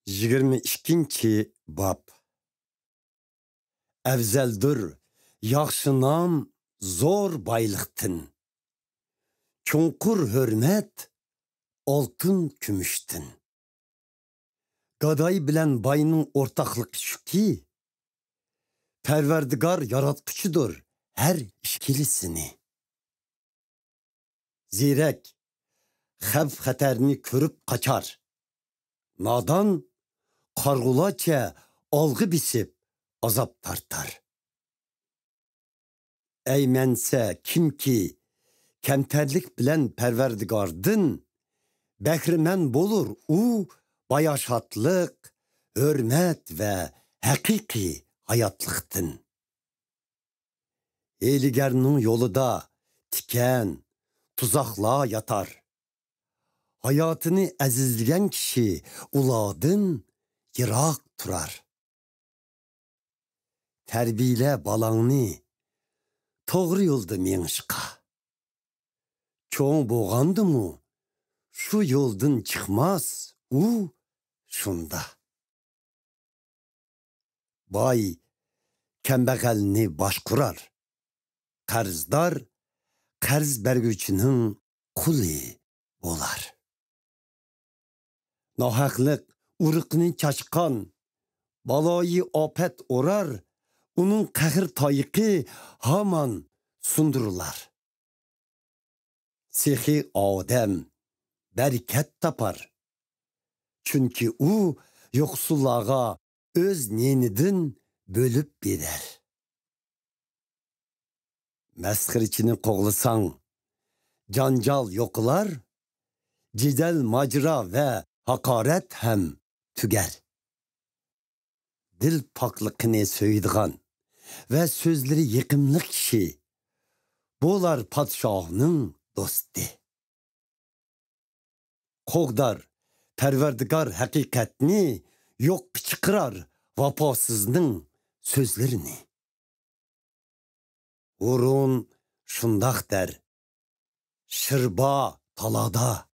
22 bab. Əvzəldir, yaxşı nam, zor baylıqtın. Çonqur hörmət, altın kümüştün. Qaday bilən bayının ortaqlığı şu ki, Pərverdigar yaratqıçıdır hər işkilisini. Zirək, xəvf xətərini körüb qaçar. Nadan, qarğulaça alğı bisib azab tartar. Əymənsə kim ki, kəmtərlik bilən Pərverdigardın, bəxrimən bolur u, bayaşatlıq, hörmət və həqiqi hayatlıqdın. Eyligerinin yolu da tiken, tuzakla yatar. Hayatını əzizləyən kişi uladın, yıraq turar. Tərbiyle balanını, doğru yolda menşqa. Çoğun boğandı mı, şu yoldan çıkmaz, u şunda. Bay, kəmbəğəlini baş kurar. Qarzdar, qarz bərgüçünün kuli olar. Nahaqlıq, urıqını çaşqan, balayı apət orar, onun qəhir tayıqı haman sundururlar. Sexi Adem bərəkət tapar. Çünkü o, yoksullağa öz nenidin bölüp birer. Məskiriçini qoğlusan, cancal yoklar, cidel macra ve hakaret hem tüger. Dil paklıqını söydüğən ve sözleri yıkımlı kişi, bolar padşahının dostu. Qoğdar, Pərverdigar həqiqətini, yok çıkırar vapasızının sözlerini. Urun şundaq der, şırba talada,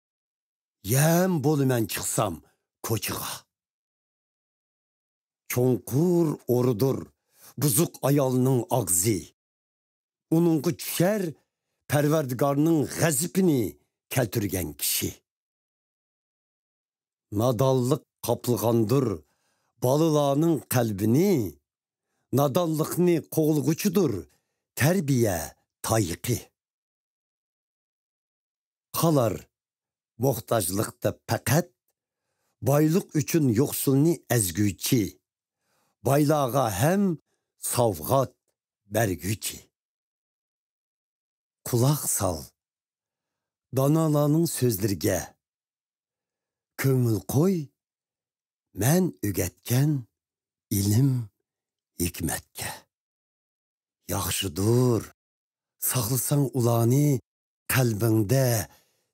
yem bolu mən çıksam koçuğa. Çonqur orudur, buzuk ayalının ağzı. Onunku düşər, Pərverdigarının ғəzipini kəltürgən kişi. Nadallık qaplığandır, balılanın kalbini, nadallıqni qoğulğuçudur, tərbiyə tayıqı. Qalar, muhtajlıqda pəqət, baylıq üçün yoxsulni əzgüçi, baylağa həm savğat bərgüçi. Kulaq sal, danalanın sözlərgə, köngül qoy, mən ügətken ilim hikmətke. Yaxşıdır, saxlısan ulanı kalbinde,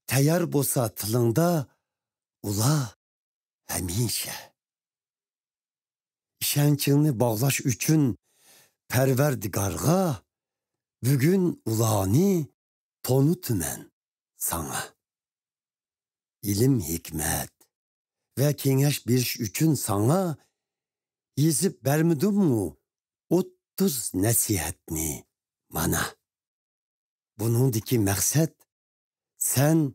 təyər bosa tılında, ula həmişə. İşənçini bağlaş üçün Pərverdigarğa, bugün ulanı tonutmən sana. İlim hikmet ve kengeş bir üçün sana yazıp vermedim mu 30 nəsihətini bana. Bunundaki məqsəd sen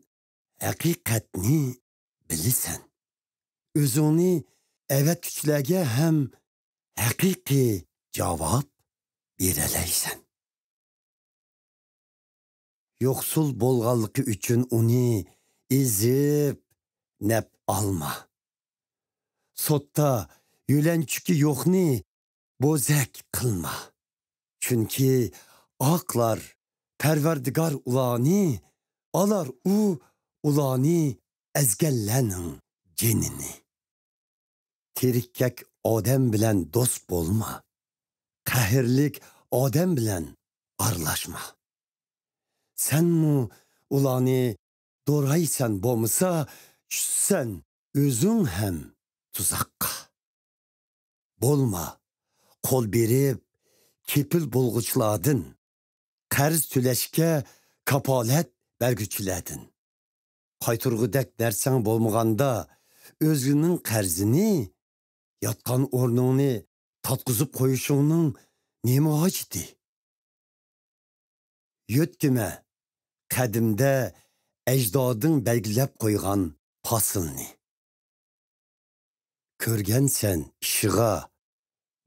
həqiqətini bilirsən. Özünü evet küçləgə hem həqiqi cavab verələysən. Yoksul bolğallığı üçün onu izip nep alma. Sotta yülençüki yoxni bozek kılma. Çünkü aklar Pərverdigar ulanı alar u ulanı ezgellenin cenini. Terikkek Adem bilen dost bolma. Qəhirlik Adem bilen arlaşma. Sen mu ulanı doraysan bomsa, sen özün hem tuzakka. Bolma, kol berib, kepil bulğuçladın. Qarz tüləşkə kapalət bərgüçülədin. Qayturğudək dərsən bolmağanda, özünün qərzini, yatqan ornunu tatqızıb qoyuşunun nemi hacidi? Yötkümə, qədimdə əcdadın bəlgiləb qoyğan pasılını. Körgənsən işığa,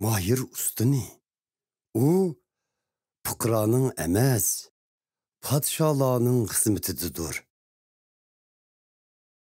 mahir ustunu. O, puqranın əməz, padşalarının xismetidir.